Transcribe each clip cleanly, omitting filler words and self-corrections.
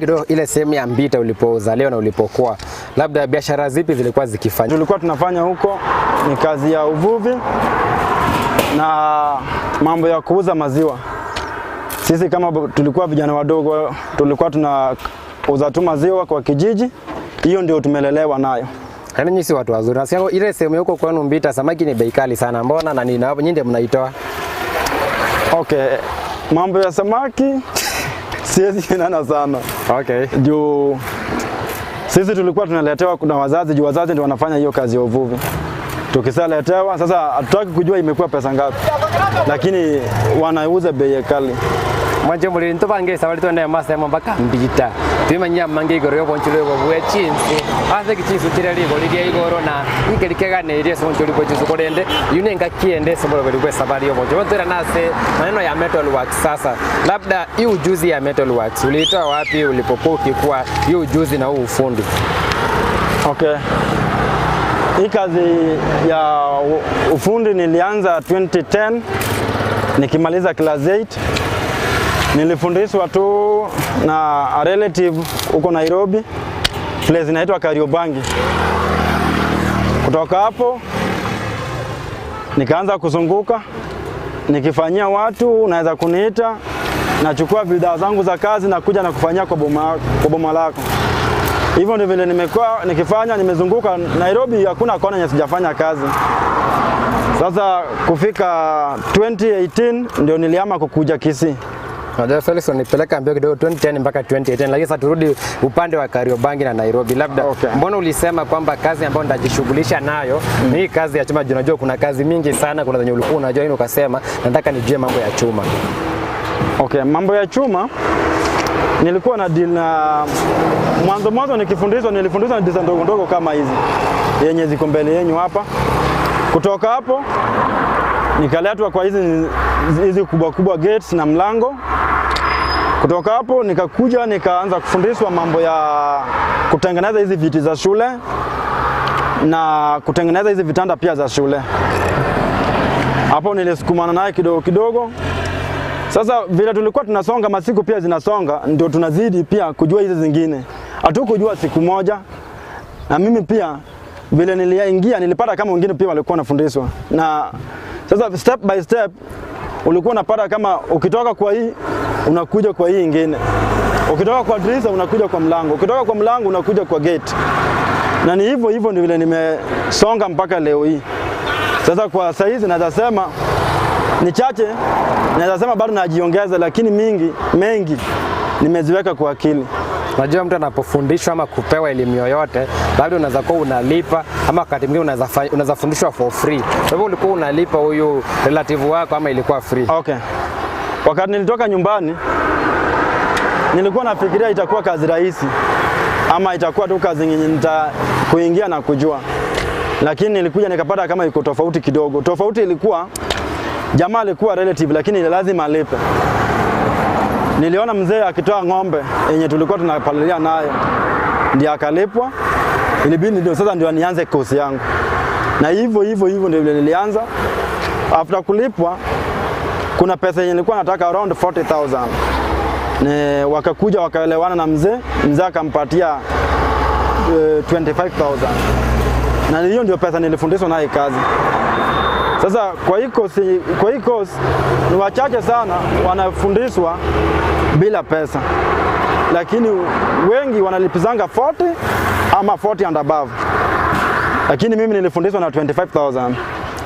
Kidogo ile sehemu ya Mbita ulipozaliwa na ulipokuwa, labda biashara zipi zilikuwa zikifanya? Tulikuwa tunafanya huko ni kazi ya uvuvi na mambo ya kuuza maziwa. Sisi kama tulikuwa vijana wadogo tulikuwa tunauza tu maziwa kwa kijiji. Hiyo ndio tumelelewa nayo. Yaani nyinyi si watu wazuri. Nasikia ile sehemu huko kwenu Mbita samaki ni bei kali sana. Mbona na nini hapo nyinyi mnaitoa? Okay. Mambo ya samaki siwezi kinana sana. Okay. Juu sisi tulikuwa tunaletewa kuna wazazi, juu wazazi ndio wanafanya hiyo kazi ya uvuvi. Tukisaletewa sasa hatutaki kujua imekuwa pesa ngapi. Lakini wanauza bei kali. Manje muri ntobange sabali twende masema mpaka Mbita. Twimanya mange igoro Y'Oboonchoreria bwe chinsi. Ase kichinsu kirali lidia igoro na ngelikega ne ile so ncholi kwa chinsu korende. Yunenga kiende sombolo kwa Esabari Y'Oboonchoreria. Tuna nase maneno ya metal works sasa. Labda hii ujuzi ya metal works ulitoa wapi ulipokuwa ukikuwa hii ujuzi na huu ufundi? Okay. Hii kazi ya ufundi nilianza 2010 nikimaliza class 8. Nilifundishwa tu na a relative huko Nairobi, place inaitwa Kariobangi. Kutoka hapo nikaanza kuzunguka nikifanyia watu, naweza kuniita, nachukua bidhaa zangu za kazi na kuja na kufanyia kwa boma lako. Hivyo ndivyo vile nimekuwa nikifanya, nimezunguka Nairobi, hakuna kona yenye sijafanya kazi. Sasa kufika 2018 ndio niliama kukuja Kisii. Najua Felix unipeleka mbio kidogo 2010 mpaka 2018, lakini sasa turudi upande wa Kariobangi na Nairobi. Labda mbona ulisema kwamba kazi ambayo ndajishughulisha nayo ni hii kazi ya chuma? Unajua kuna kazi mingi sana, kuna zenye ulikuwa unajua nini ukasema nataka nijue mambo ya chuma. Okay, mambo ya chuma nilikuwa na deal na mwanzo nilifundishwa na design ndogo ndogo kama hizi yenye ziko mbele yenu hapa. Kutoka hapo nikaletwa kwa hizi kubwa gates na mlango. Kutoka hapo nikakuja nikaanza kufundishwa mambo ya kutengeneza hizi viti za shule na kutengeneza hizi vitanda pia za shule. Hapo nilisukumana naye kidogo kidogo. Sasa vile tulikuwa tunasonga, masiku pia zinasonga, ndio tunazidi pia kujua hizi zingine. Hatukujua siku moja. Na mimi pia vile niliingia nilipata kama wengine pia walikuwa wanafundishwa. Na sasa step by step ulikuwa unapata kama ukitoka kwa hii unakuja kwa hii nyingine. Ukitoka kwa dirisha unakuja kwa mlango. Ukitoka kwa mlango unakuja kwa gate. Na ni hivyo ndio vile nimesonga mpaka leo hii. Sasa kwa sasa hizi naweza sema ni chache, naweza sema bado najiongeza, lakini mengi nimeziweka kwa akili. Unajua mtu anapofundishwa ama kupewa elimu yoyote, labda unaweza kuwa unalipa ama wakati mwingine unaweza fundishwa for free. Kwa hivyo ulikuwa unalipa huyu relative wako ama ilikuwa free? Okay. Wakati nilitoka nyumbani nilikuwa nafikiria itakuwa kazi rahisi ama itakuwa tu kazi yenye nitakuingia na kujua. Lakini nilikuja nikapata kama iko tofauti kidogo. Tofauti ilikuwa jamaa alikuwa relative lakini lazima alipe. Niliona mzee akitoa ng'ombe yenye tulikuwa tunapalilia nayo, ndiye akalipwa. Ilibidi ndio sasa ndio nianze kozi yangu. Na hivyo ndio nilianza. After kulipwa kuna pesa yenye nilikuwa nataka around 40,000. Wakakuja wakaelewana na mzee akampatia 25,000. Na hiyo ndio pesa nilifundishwa na hii kazi. Sasa kwa hii course ni wachache sana wanafundishwa bila pesa. Lakini wengi wanalipizanga 40 ama 40 and above. Lakini mimi nilifundishwa na 25,000.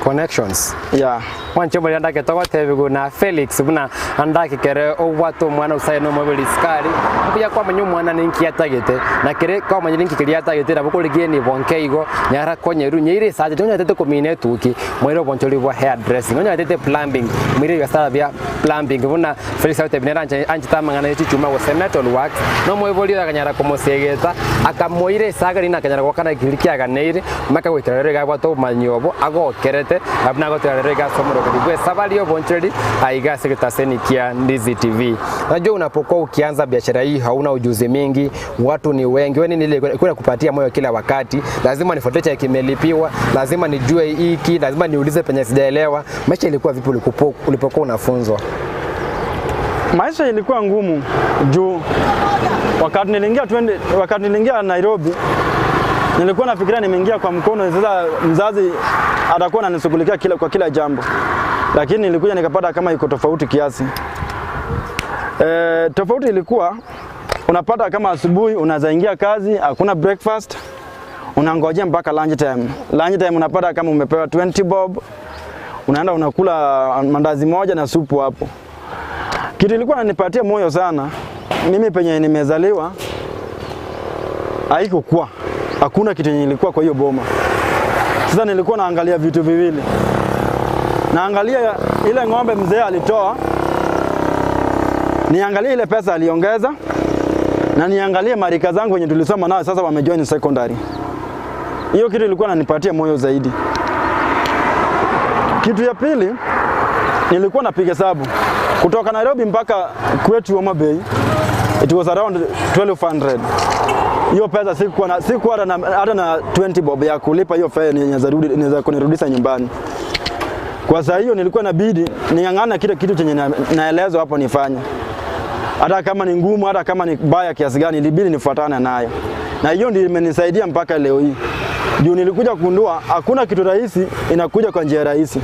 Connections. Yeah. Wancho muri andake togotebigo na Felix buna andake kere obwato mwana usaino mobile skari kuya kwa manyu mwana ninki yatagete na kere kwa manyu ninki kiri yatagete na bukuri geni bonkeigo nyara konyeru nyire saje tonya tete komine tuki mwero boncholi bwa hair dressing nya tete plumbing mwire yasara bya plumbing buna Felix out binera anchita mangana yichi chuma wa metal work no mweboli akanyara komosegeta akamoire saga rina akanyara kwa kana kilikia ganeire maka gwitarere ga bwato manyobo ago kerete abna go tarere ga somoro Esabari Y'Oboonchoreria aiga sektaseni kia Ndizi TV. Unajua unapokuwa ukianza biashara hii hauna ujuzi mingi, watu ni wengi. Wewe nini ile kuna kupatia moyo kila wakati? Lazima nifuate cha kimelipiwa, lazima nijue hiki, lazima niulize penye sijaelewa. Maisha ilikuwa vipi ulipokuwa unafunzwa? Maisha ilikuwa ngumu juu wakati niliingia Nairobi nilikuwa nafikiria nimeingia kwa mkono, sasa mzazi atakuwa ananishughulikia kwa kila jambo. Lakini nilikuja nikapata kama iko tofauti kiasi. Tofauti ilikuwa unapata kama asubuhi unaweza ingia kazi, hakuna breakfast, unangojea mpaka lunch time. Lunch time unapata kama umepewa 20 bob, unaenda unakula mandazi moja na supu hapo. Kitu ilikuwa inanipatia moyo sana, mimi penye nimezaliwa haikuwa hakuna kitu nilikuwa kwa hiyo boma. Sasa nilikuwa naangalia vitu viwili. Naangalia ile ng'ombe mzee alitoa, niangalie ile pesa aliongeza, na niangalie marika zangu wenye tulisoma nao sasa wamejoin secondary. Hiyo kitu ilikuwa inanipatia moyo zaidi. Kitu ya pili, nilikuwa napiga hesabu kutoka Nairobi mpaka kwetu Homa Bay, it was around 1200. Hiyo pesa sikuwa hata na 20 bob ya kulipa hiyo fare niweza kunirudisha nyumbani. Kwa saa hiyo nilikuwa inabidi ning'ang'ana kile kitu chenye naelezwa hapo nifanye. Hata kama ni ngumu, hata kama ni baya kiasi gani, ilibidi nifuatane nayo. Na hiyo ndio imenisaidia mpaka leo hii. Juu nilikuja kugundua hakuna kitu rahisi inakuja kwa njia rahisi.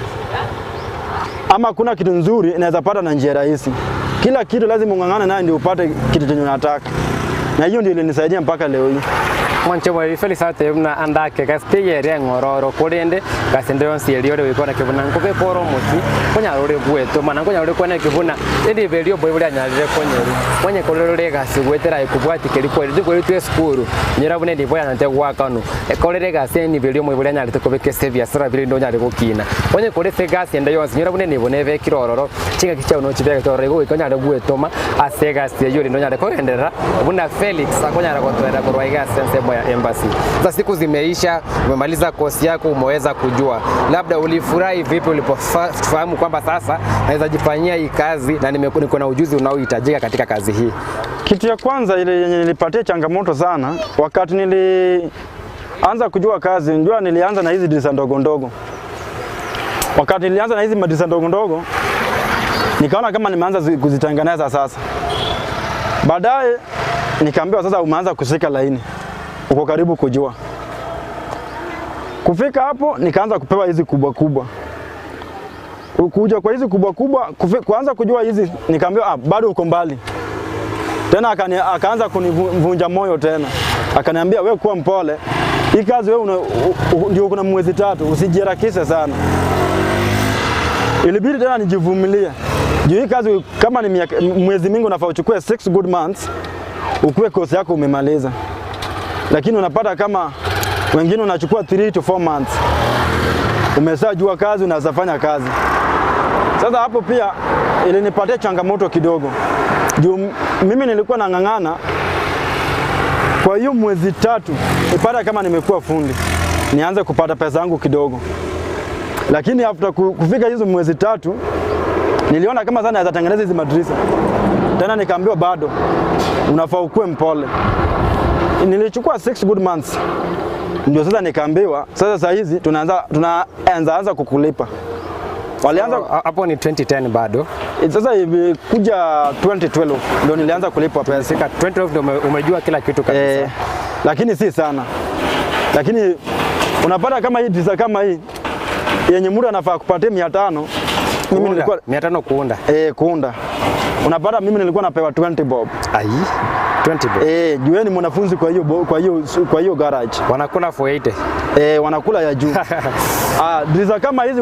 Ama hakuna kitu nzuri inaweza pata na njia rahisi. Kila kitu lazima ung'ang'ane nayo ndio upate kitu chenye unataka. Na hiyo ndio ilinisaidia mpaka leo hii. Mwanche mwe Felisate mna andake gaspige ria ngororo kurinde gasende yonsi eliore wikona kibuna nkupe poro muti konya rore bweto mana konya rore kwana kibuna indi velio boy buri anyarire konyeru mwenye kolore gasi gwetera ikubwati kelipo ndi kwe tu school nyira bune ndi boya nante gwakano ekolere gasi ni velio mwe buri anyarite kobeke sevia sara biri ndo nyari gukina mwenye kore se gasi ende yonsi nyira bune ni bone ve kirororo chinga kichao no chibega tore go ikonya re bwetoma ase gasi yori ndo nyari kogendera buna Felix akonya ra gotwera korwa gasi sense ya embassy. Sasa siku zimeisha, umemaliza kosi yako, umeweza kujua. Labda ulifurahi vipi ulipofahamu kwamba sasa naweza jifanyia hii kazi na niko na ujuzi unaohitajika katika kazi hii? Kitu ya kwanza ile yenye nilipatia changamoto sana wakati nilianza kujua kazi, njua nilianza na hizi dirisa ndogo ndogo. Wakati nilianza na hizi madirisa ndogo ndogo, nikaona kama nimeanza kuzitengeneza sasa. Baadaye nikaambiwa sasa umeanza kushika laini, uko karibu kujua. Kufika hapo nikaanza kupewa hizi kubwa kubwa. Kuja kwa hizi kubwa kubwa, kuanza kujua hizi nikaambiwa bado uko mbali. Tena akaanza kunivunja moyo tena. Akaniambia wewe kuwa mpole. Hii kazi wewe ndio kuna mwezi 3, usijiharakishe sana. Ilibidi tena nijivumilie. Juu hii kazi kama ni mwezi mingi unafaa uchukue 6 good months ukue kosi yako umemaliza. Lakini unapata kama wengine unachukua 3 to 4 months. Umeshajua kazi, unazafanya kazi. Sasa hapo pia ilinipatia changamoto kidogo. Juu mimi nilikuwa nang'ang'ana kwa hiyo mwezi 3 ipata kama nimekuwa fundi, nianze kupata pesa yangu kidogo. Lakini after kufika hizo mwezi 3 niliona kama sana naweza tengeneza hizi madirisa. Tena nikaambiwa bado unafaa ukue mpole. Nilichukua 6 good months. Ndio sasa nikaambiwa sasa hizi tunaanza kukulipa. Walianza hapo ni 2010 bado. Sasa kuja 2012 ndio nilianza kulipwa pesa. 2012 ndio umejua kila kitu kabisa. Lakini si sana. Lakini unapata kama hii dirisa kama hii yenye mtu anafaa kupatia 500. Mimi nilikuwa 500 kuunda. Kuunda. Unapata mimi nilikuwa napewa 20 bob. Ai. 20 bob. Jueni mwanafunzi kwa hiyo garage. Wanakula 480. Wanakula ya juu. Dirisa kama hizi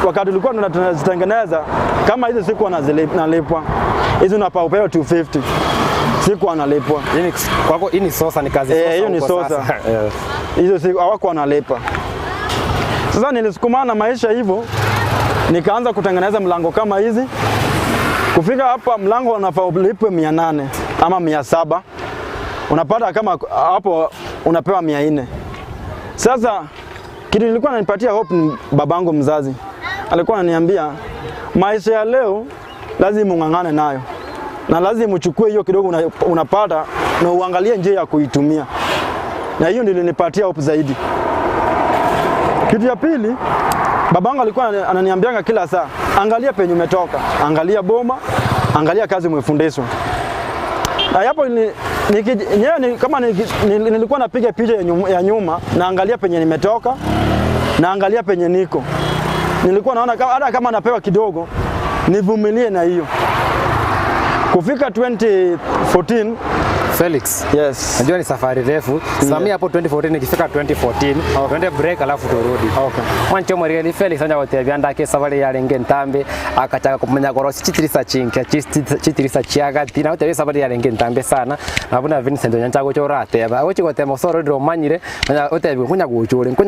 wakati tulikuwa tunazitengeneza kama hizi siku nalipwa. Hizi unapaa upewa 250. Siku analipwa. Kwako hii ni sosa ni kazi sosa. Hiyo ni sosa. Hizo siku hawako wanalipa. Sasa nilisukumana maisha hivyo. Nikaanza kutengeneza mlango kama hizi. Kufika hapa mlango unafaa ulipwe 800 ama 700. Unapata kama hapo unapewa 400. Sasa kitu nilikuwa nanipatia hope ni babangu mzazi. Alikuwa ananiambia maisha ya leo lazima ung'ang'ane nayo. Na lazima uchukue hiyo kidogo unapata na uangalie njia ya kuitumia. Na hiyo ndio ilinipatia hope zaidi. Kitu ya pili, babangu alikuwa ananiambianga kila saa, angalia penye umetoka, angalia boma, angalia kazi umefundishwa. Na hapo kama nilikuwa napiga picha ya nyuma, naangalia penye nimetoka, naangalia penye niko. Nilikuwa naona hata kama napewa kidogo, nivumilie na hiyo. Kufika 2014 Felix. Yes. Najua ni safari refu. Samia hapo 2014 ikifika 2014, twende break alafu turudi. Okay. Mwancho mwari Felix anja gotebya ndake Esabari yarenge ntambe akataka kumenya gorosi chitirisa chinka chitirisa chiaga tina utebya Esabari yarenge ntambe sana nabona Vincent nyanja gocho rateba gocho gotema soro ro manyire utebya kunya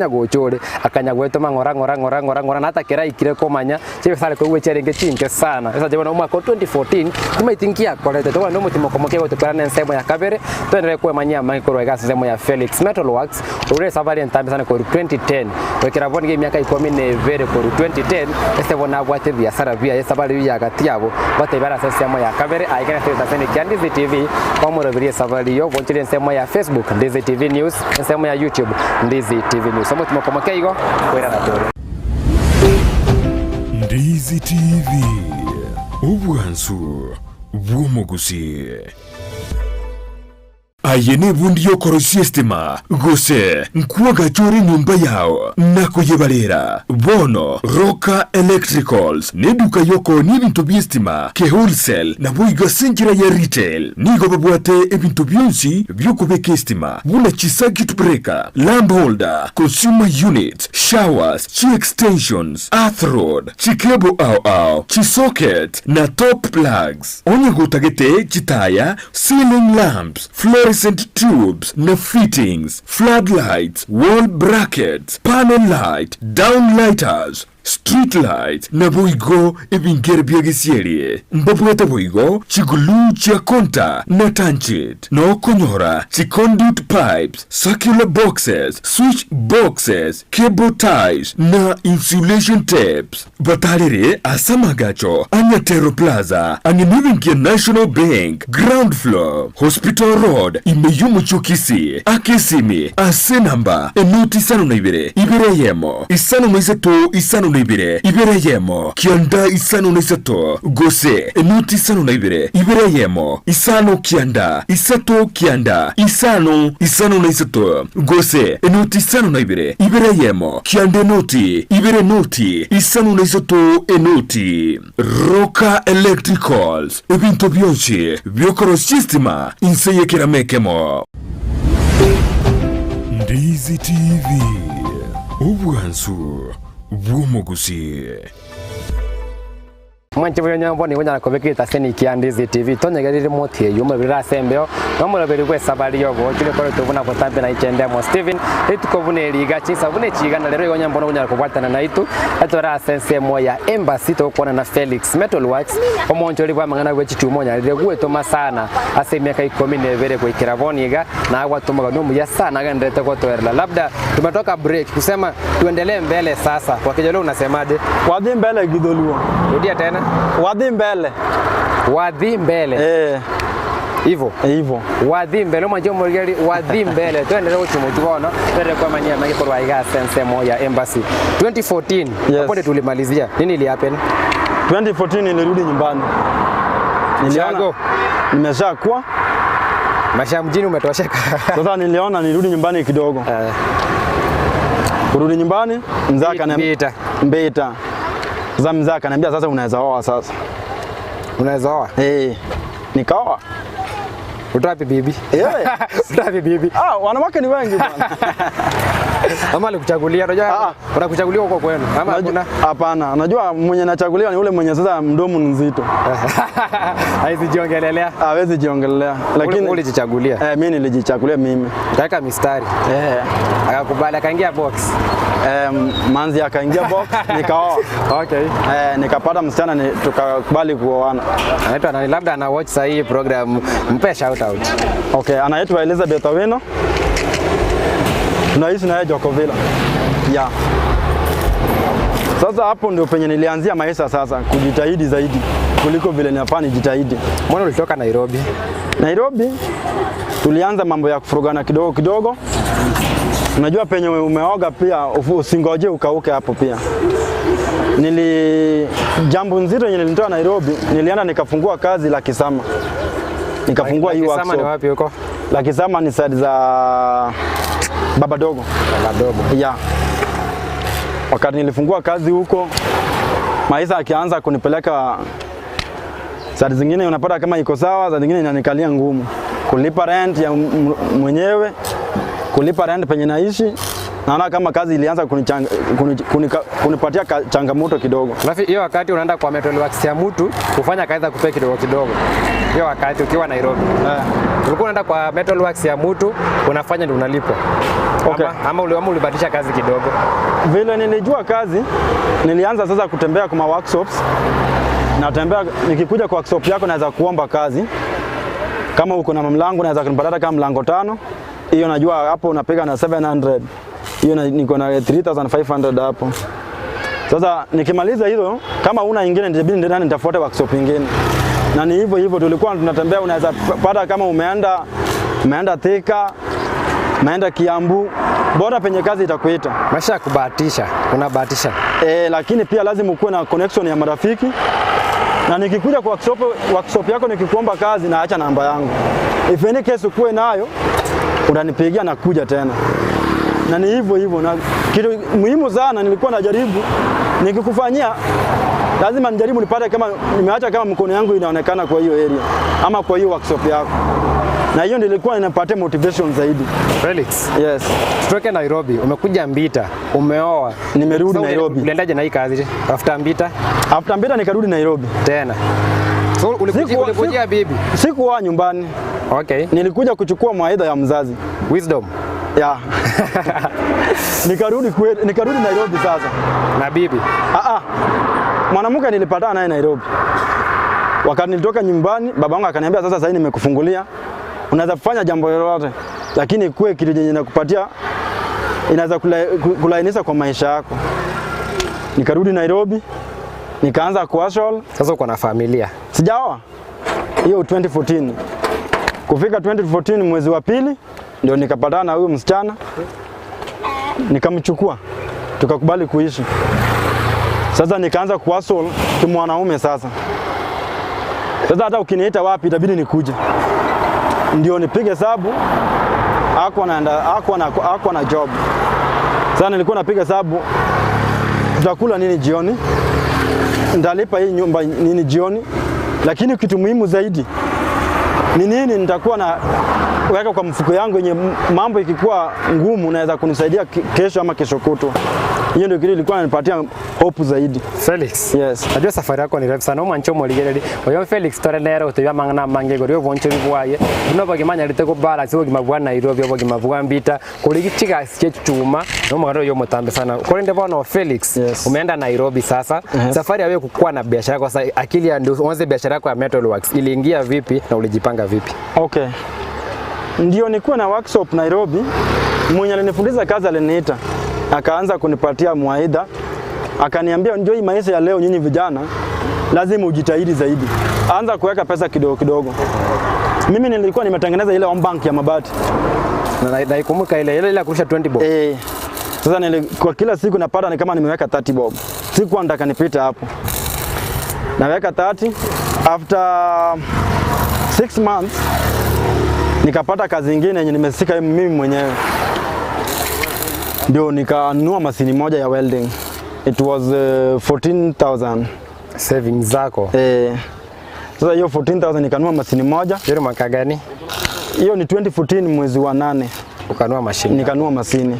gochore akanya gweto ngora nata kera ikire komanya chibe sale ko wecherenge chinke sana esa jebona umwaka 2014 kuma itinkia kolete to ndo mutimo komoke gotokana nensemo ya kabere twendele kwa manya makoro ya semo ya Felix Metalworks ure Esabari ntambe sana ko 2010 wekera bonge miaka 12 ko 2010 este bona bwate biashara bia Esabari ya gatiabo batebara sesemo ya kabere aikana teta sene Ndizi TV omurabiri Esabari Y'Oboonchoreria semo ya Facebook Ndizi TV News semo ya YouTube Ndizi TV News somo tumokomoke igo kwera natore Ndizi TV ubwansu bw'omugusi ayene bundi yokorosi estima gose nkuwaga chori nyumba yao nako yebalera bono Roka Electricals neduka yoko n'ebintu by'estima ke wholesale na bwiga sengira ya retail nigo babwate ebintu byonsi byokubeka estima buna chi circuit breaker, lamp holder, consumer unit, showers, chi extensions, earth rod, chi cable chi socket na top plugs onye gutagete chitaya, ceiling lamps, fluorescent tubes na fittings, floodlights, wall brackets, panel light, downlighters, street light na boigo ebingere byagesiere mbabweta boigo chigulu cha konta na tanchit no konyora chi conduit pipes, circular boxes, switch boxes, cable ties na insulation tapes batalere asamagacho anyatero plaza anginibingia National Bank ground floor hospital road imeyumu chukisi akesimi asenamba enuti sanu na ibere yemo isanu maiseto isanu ibere yemo kianda isano naisato gose enuti isano na ibere yemo isano kianda isato kianda isano naisato gose enuti isano na ibere yemo kianda noti ibere noti isano naisato enuti Roka Electricals ebintu byonsi byokoro systema inseye kiramekemo Ndizi TV ubwansu bw'omugusi mwanche byo nyambo ni ngonya nakobekita seni kia Ndizi TV tonyegerire moti yumo birasembeo nomurabiri gwe Esabari Y'Oboonchoreria kore tubuna botambe na ichende mo Steven etukobune liga chisa bune chigana lero yonya mbono ngonya kubatana na itu atora sense moya embassy to kuona na Felix Metalworks Y'Oboonchoreria bwa mangana gwe chitumo nya lero gwe toma sana ase miaka 12 kwa kiraboniga na watumaga no muya sana gandete kwa toerla labda tumetoka break kusema tuendelee mbele sasa kwa kijolo unasemaje wadi mbele gidoluo rudia tena Wadhi mbele. Hivyo. Wadhi mbele mwanjo murigari wadhi mbele. Tuendelee kuchumutubona. Tuendelee kwa mania mangi kwa waiga sense moya embassy. 2014. Hapo ndio tulimalizia. Nini ili happen? 2014 nilirudi nyumbani. Niliona nimeshakuwa maisha mjini umetosheka. Sasa niliona nirudi nyumbani kidogo. Kurudi nyumbani mzee akaniambia mbeta. Sasa mzee akaniambia sasa unaweza oa sasa. Unaweza oa? Nikaoa. Utapi bibi? Utapi bibi? Wanawake ni wengi bwana. Ama alikuchagulia unajua? Unakuchagulia huko kwenu ama hakuna? Hapana, unajua mwenye nachaguliwa ni ule mwenye sasa mdomo nzito. Haizi jiongelelea. Hawezi jiongelelea. Lakini ulijichagulia? Mimi nilijichagulia mimi. Kaeka mistari. Akakubali akaingia box. Manzi akaingia box nikaoa. Okay. Nikapata msichana tukakubali kuoana. Anaitwa nani? Labda ana watch saa hii program, mpe shout out. Okay, anaitwa Elizabeth Awino. Tunaishi naye Jokovila. Sasa hapo ndio penye nilianzia maisha sasa kujitahidi zaidi kuliko vile ninafanya jitahidi. Mbona ulitoka Nairobi? Nairobi tulianza mambo ya kufurugana kidogo kidogo. Unajua penye umeoga pia usingoje ukauke hapo pia. jambo nzito yenye nilinitoa Nairobi, nilienda nikafungua kazi la Kisama. Nikafungua hii workshop. Kisama ni wapi huko? La Kisama ni side za Baba Dogo. Baba Dogo. Yeah. Wakati nilifungua kazi huko, maisha akianza kunipeleka side zingine unapata kama iko sawa, side zingine inanikalia ngumu. Kulipa rent ya mwenyewe, kulipa rent penye naishi. Naona kama kazi ilianza kunipatia changamoto kidogo. Alafu hiyo wakati unaenda kwa metal works ya mtu kufanya kazi za kupea kidogo kidogo. Hiyo wakati ukiwa Nairobi. Ulikuwa unaenda kwa metal works ya mtu unafanya ndio unalipwa. Okay. Ama ulibadilisha kazi kidogo. Vile nilijua kazi, nilianza sasa kutembea kwa workshops. Natembea nikikuja kwa workshop yako naweza kuomba kazi. Kama uko na mlango naweza kunipata kama mlango 5. Hiyo najua hapo unapiga na 700. Hiyo niko na 3500 hapo. Sasa nikimaliza hizo kama una nyingine ndio nitafuata workshop nyingine. Na ni hivyo tulikuwa tunatembea, unaweza pata kama umeenda Thika, umeenda Kiambu, bora penye kazi itakuita. Maisha ya kubahatisha, unabahatisha. Lakini pia lazima ukuwe na connection ya marafiki. Na nikikuja kwa workshop yako nikikuomba kazi naacha namba yangu. If any case ukuwe nayo, unanipigia na kuja tena. Na ni hivyo na kitu muhimu sana nilikuwa najaribu nikikufanyia lazima nijaribu nipate kama nimeacha kama mkono yangu inaonekana kwa hiyo area ama kwa hiyo workshop yako. Na hiyo ndio ilikuwa inapatia motivation zaidi. Felix. Yes. Tutoke Nairobi, umekuja Mbita, umeoa. Nimerudi Nairobi. Uliendaje na hii kazi after Mbita? After Mbita nikarudi Nairobi. Tena. So ulikujia bibi? Sikuwa nyumbani. Okay. Nilikuja kuchukua mawaidha ya mzazi. Wisdom. Yeah. Nikarudi Nairobi sasa. Na bibi? Mwanamke nilipatana naye Nairobi. Wakati nilitoka nyumbani, babangu akaniambia sasa hivi nimekufungulia. Unaweza kufanya jambo lolote, lakini kuwe kitu chenye nakupatia inaweza kulainisha kwa maisha yako. Nikarudi Nairobi, nikaanza kuhustle. Sasa uko na familia? Sijaoa. Hiyo 2014. Kufika 2014 mwezi wa pili ndio nikapatana na huyo msichana. Nikamchukua. Tukakubali kuishi. Sasa nikaanza kuhustle kimwanaume sasa. Sasa hata ukiniita wapi itabidi nikuje. Ndio nipige hesabu. Hakuwa na job. Sasa nilikuwa napiga hesabu tutakula nini jioni? Ndalipa hii nyumba nini jioni? Lakini kitu muhimu zaidi ni nini nitakuwa na weka kwa mfuko yangu yenye mambo ikikuwa ngumu naweza kunisaidia kesho ama kesho kutwa. Hiyo ndio kitu ilikuwa inanipatia hope zaidi. Felix. Yes. Najua safari yako ni refu sana. Mwancho moligereri. Oyo Felix torenera utibya mangana mangego ryo boncho bibwaye. Uno bagimanya liteko balance wo gimabwa Nairobi wo gimabwa Mbita. Kuri gichiga cyecuma no mugaro yo mutambe sana. Kuri ndebo no Felix. Yes. Umeenda Nairobi sasa. Yes. Safari yawe kukua na biashara kwa sasa akili ya ndio uanze biashara yako ya metal works. Iliingia vipi na ulijipanga vipi? Okay. Ndio nilikuwa na workshop Nairobi. Mwenye alinifundisha kazi aliniita. Akaanza kunipatia mawaidha. Akaniambia ndio hii maisha ya leo nyinyi vijana lazima ujitahidi zaidi. Anza kuweka pesa kidogo kidogo. Mimi nilikuwa nimetengeneza ile bank ya mabati. Na naikumbuka ile kurusha 20 bob. Sasa kwa kila siku napata ni kama nimeweka 30 bob. Siku nataka nipite hapo. Naweka 30 after 6 months nikapata kazi nyingine yenye nimesika mimi mwenyewe. Ndio nikanunua mashini moja ya welding. It was 14,000 savings zako. Sasa hiyo 14,000 nikanunua mashini moja. Hiyo mwaka gani? Hiyo ni 2014 mwezi wa 8. Ukanunua mashini. Nikanunua mashini.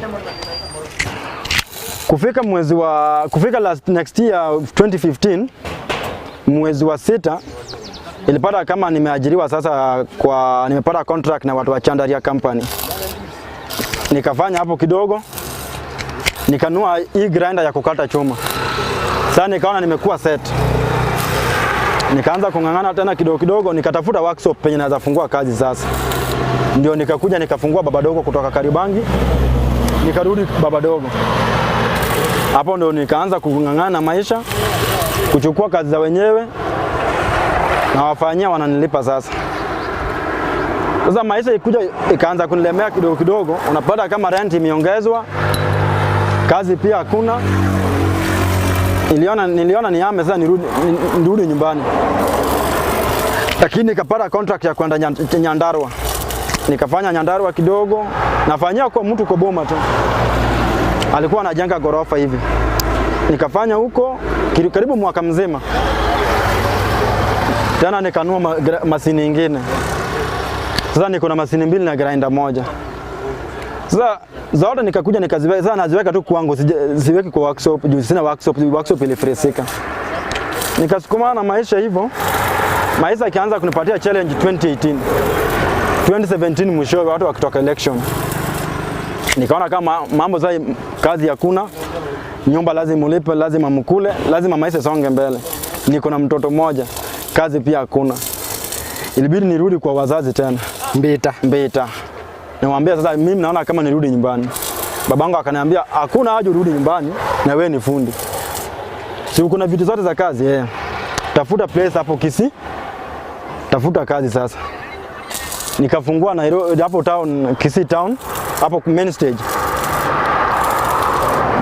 Kufika next year 2015 mwezi wa 6 ilipata kama nimeajiriwa sasa nimepata contract na watu wa Chandaria company. Nikafanya hapo kidogo. Nikanunua hii grinder ya kukata chuma. Sasa nikaona nimekuwa set. Nikaanza kungangana tena kidogo kidogo, nikatafuta workshop penye naweza fungua kazi sasa. Ndio nikakuja nikafungua Baba Dogo kutoka Karibangi. Nikarudi Baba Dogo. Hapo ndio nikaanza kungangana maisha, kuchukua kazi za wenyewe na wafanyia wananilipa sasa. Sasa maisha ikaanza kunilemea kidogo kidogo, unapata kama rent imeongezwa. Kazi pia hakuna. Niliona nihame sasa nirudi nyumbani. Lakini nikapata contract ya kwenda Nyandarua. Nikafanya Nyandarua kidogo, nafanyia kwa mtu kwa boma tu. Alikuwa anajenga gorofa hivi. Nikafanya huko karibu mwaka mzima. Tena nikanua masini nyingine. Sasa niko na masini 2 na grinder moja. Sasa zote nikakuja nikaziweka, sasa naziweka tu kwangu, siweki kwa workshop, juu sina workshop ilifresika. Nikasukuma na maisha hivyo. Maisha ikaanza kunipatia challenge 2018. 2017 mwisho watu wakitoka election. Nikaona kama mambo sasa kazi hakuna, nyumba lazima ulipe, lazima mkule, lazima maisha songe mbele. Niko na mtoto mmoja, kazi pia hakuna. Ilibidi nirudi kwa wazazi tena. Mbita. Niwaambia sasa mimi naona kama nirudi nyumbani. Babangu akaniambia hakuna haja urudi nyumbani na wewe ni fundi. Si kuna vitu zote za kazi Tafuta place hapo Kisii. Tafuta kazi sasa. Nikafungua Nairobi hapo town, Kisii town, hapo main stage.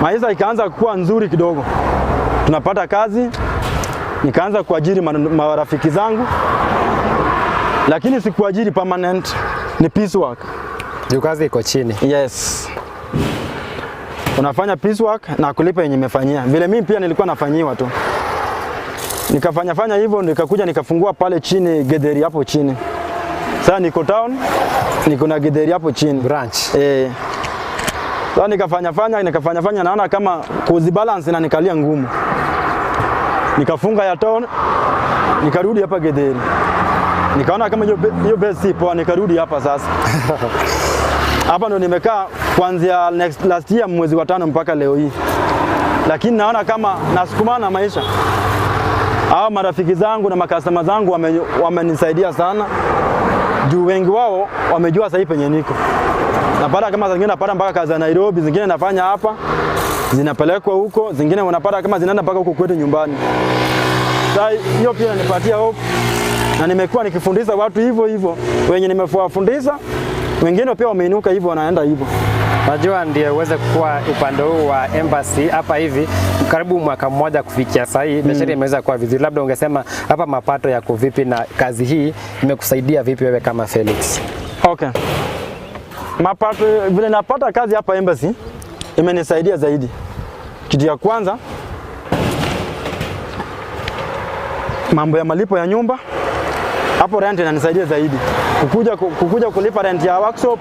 Maisha ikaanza kuwa nzuri kidogo. Tunapata kazi. Nikaanza kuajiri marafiki zangu. Lakini sikuajiri permanent, ni piecework. Juu kazi iko chini. Yes. Unafanya piecework na kulipa yenye nimefanyia. Vile mimi pia nilikuwa nafanyiwa tu. Nikafanya hivyo, nikakuja nikafungua pale chini Getheri hapo chini. Sasa niko town, niko na Getheri hapo chini. Branch. Sasa nikafanya naona kama kuzibalance na nikalia ngumu. Nikafunga ya town, nikarudi hapa Getheri. Nikaona kama hiyo base si poa, nikarudi hapa sasa. Hapa ndo nimekaa kuanzia last year mwezi wa 5 mpaka leo hii. Lakini naona kama nasukumana na maisha. Hao marafiki zangu na makastoma zangu wamenisaidia sana. Juu wengi wao wamejua sasa penye niko. Napata kama zingine napata mpaka kazi za Nairobi, zingine nafanya hapa, zinapelekwa huko, zingine wanapata kama zinaenda mpaka huko kwetu nyumbani. Sasa hiyo pia inanipatia hope. Na nimekuwa nikifundisha watu hivyo. Wenye nimewafundisha, wengine pia wameinuka hivyo wanaenda hivyo. Najua ndio uweze kuwa upande huu wa embassy hapa hivi karibu mwaka mmoja kufikia sasa hii biashara imeweza kuwa vizuri. Labda ungesema hapa mapato yako vipi na kazi hii imekusaidia vipi wewe kama Felix? Okay. Mapato vile napata kazi hapa embassy imenisaidia zaidi. Kitu ya kwanza, mambo ya malipo ya nyumba. Hapo rent inanisaidia zaidi. Kukuja kulipa rent ya workshop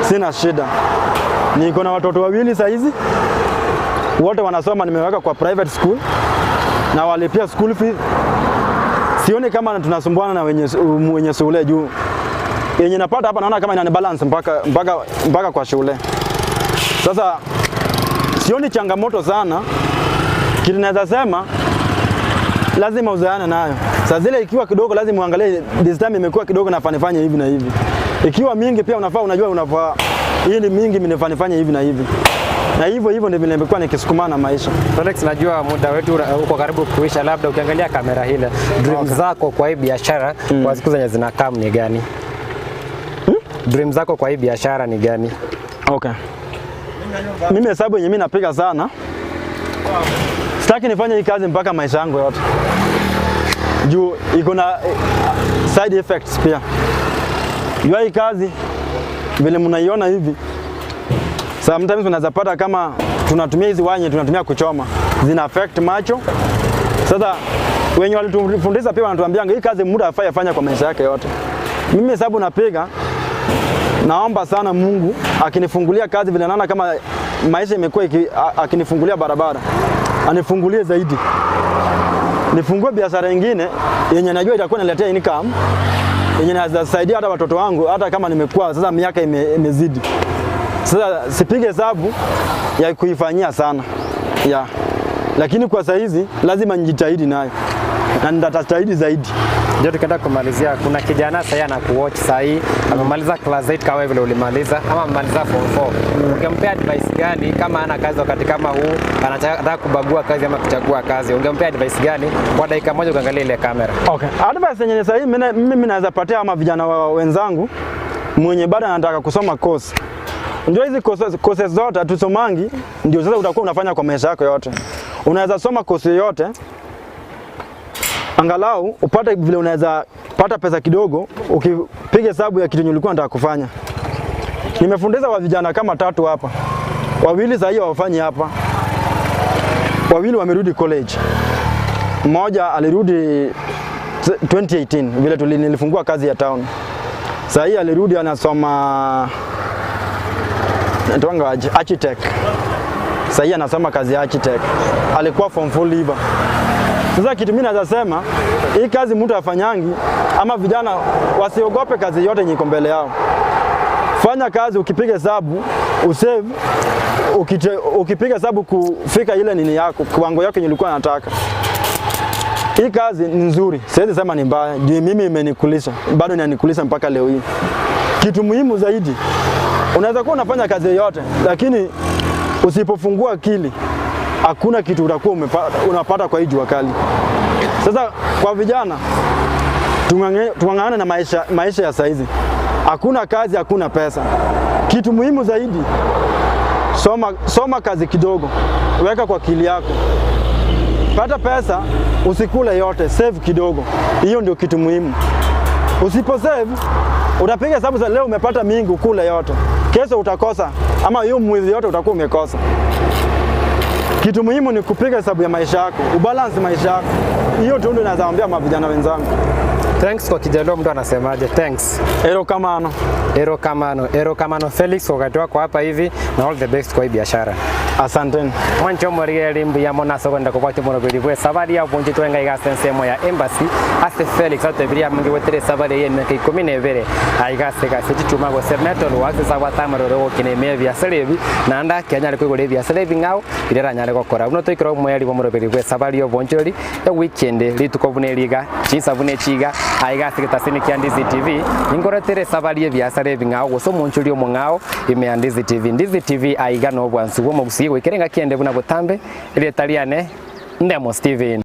sina shida. Niko na watoto wawili sasa hizi. Wote wanasoma, nimeweka kwa private school na walipia school fees. Sioni kama tunasumbuana na wenye shule juu. Yenye napata hapa naona kama inani balance mpaka kwa shule. Sasa sioni changamoto sana. Kitu naweza sema lazima uzaane nayo. Sasa zile ikiwa kidogo lazima uangalie this time imekuwa kidogo na fanifanye hivi na hivi. Ikiwa mingi pia unafaa hii ni mingi mnifanye hivi na hivi. Na hivyo ndivyo nimekuwa nikisukumana maisha. Felix, najua muda wetu uko karibu kuisha, labda ukiangalia kamera hile dreams zako kwa hii biashara kwa siku zenye zinakaa ni gani? Dreams zako kwa hii biashara ni gani? Okay. Mimi hesabu yenyewe mimi napiga sana. Sitaki nifanye hii kazi mpaka maisha yangu yote. Juu iko na side effects pia. Hii kazi vile mnaiona hivi. Sometimes unaweza pata kama tunatumia hizi wanye tunatumia kuchoma, zina affect macho. Sasa wenye walitufundisha pia wanatuambia hii kazi muda afanye kwa maisha yake yote. Mimi hesabu napiga, naomba sana Mungu akinifungulia kazi vile naona kama maisha imekuwa akinifungulia barabara, anifungulie zaidi. Nifungue biashara nyingine yenye najua itakuwa inaletea income, yenye inasaidia hata watoto wangu hata kama nimekuwa sasa miaka imezidi. Sasa sipige hesabu ya kuifanyia sana. Lakini kwa saa hizi lazima nijitahidi nayo. Na nitajitahidi zaidi. Ndio tukaenda kumalizia, kuna kijana sasa anakuwatch sasa hii, amemaliza class 8 kama vile ulimaliza ama amemaliza form 4. Ungempea advice gani kama ana kazi wakati kama huu, anataka kubagua kazi ama kuchagua kazi? Ungempea advice gani kwa dakika moja ukiangalia ile kamera? Okay. Advice yenyewe sasa hii mimi naweza patia ama vijana wenzangu mwenye bado anataka kusoma course. Ndio hizi courses zote tusomangi ndio sasa utakuwa unafanya kwa maisha yako yote. unaweza soma kosi yote angalau upate vile unaweza pata pesa kidogo ukipiga hesabu ya kitu ulikuwa unataka kufanya. Nimefundisha wa vijana kama 3 hapa. 2 sasa hivi wafanyi hapa. 2 wamerudi college. Mmoja alirudi 2018 vile nilifungua kazi ya town. Sasa hivi alirudi anasoma architect. Sasa hivi anasoma kazi ya architect. Alikuwa form 4 liba. Sasa kitu mimi naweza sema, hii kazi mtu afanyangi ama vijana wasiogope kazi yote yenye iko mbele yao. Fanya kazi ukipiga hesabu, usave, ukipiga hesabu kufika ile nini yako, kiwango yako yenye ulikuwa unataka. Hii kazi ni nzuri, siwezi sema ni mbaya. Ndio mimi imenikulisha, bado inanikulisha mpaka leo hii. Kitu muhimu zaidi, unaweza kuwa unafanya kazi yote, lakini usipofungua akili, hakuna kitu utakuwa unapata kwa hii jua kali. Sasa kwa vijana tungangane na maisha ya saizi. Hakuna kazi, hakuna pesa. Kitu muhimu zaidi, soma kazi kidogo, weka kwa akili yako. Pata pesa, usikule yote, save kidogo. Hiyo ndio kitu muhimu. Usipo save, utapiga hesabu za leo umepata mingi ukule yote. Kesho utakosa ama hiyo mwezi yote utakuwa umekosa. Kitu muhimu ni kupiga hesabu ya maisha yako, ubalance maisha yako. Hiyo ndio ninazaambia mavijana wenzangu. Thanks kwa Kijaluo, mtu anasemaje? Thanks. Erokamano. Erokamano Felix, wakati wako hapa hivi na all the best kwa hii biashara. Asanteni. Mwancho mwarige limbu ya mona sogonda kwa kwati mwana bili Esabari Y'Oboonchoreria twenga igasense mo ya embassy ase Felix atebiria mungi wetere Esabari ye meke 12 aigase gase chituma go serneto lo wase sawa tamaroro kine mevia selebi na anda Kenya liko gole via selebi ngao irera nyale gukora uno toikiro mweri bo muro bili Esabari Y'Oboonchoreria ya weekend litukobune liga chinsa bune chiga aigase gitasini kia Ndizi TV ingoretere Esabari ye via selebi ngao goso Y'Oboonchoreria mo ngao ime Ndizi TV. Ndizi TV aiga no bwansu wo mugusi gwikirenga kiende buna butambe ile taliane Ndemo Steven.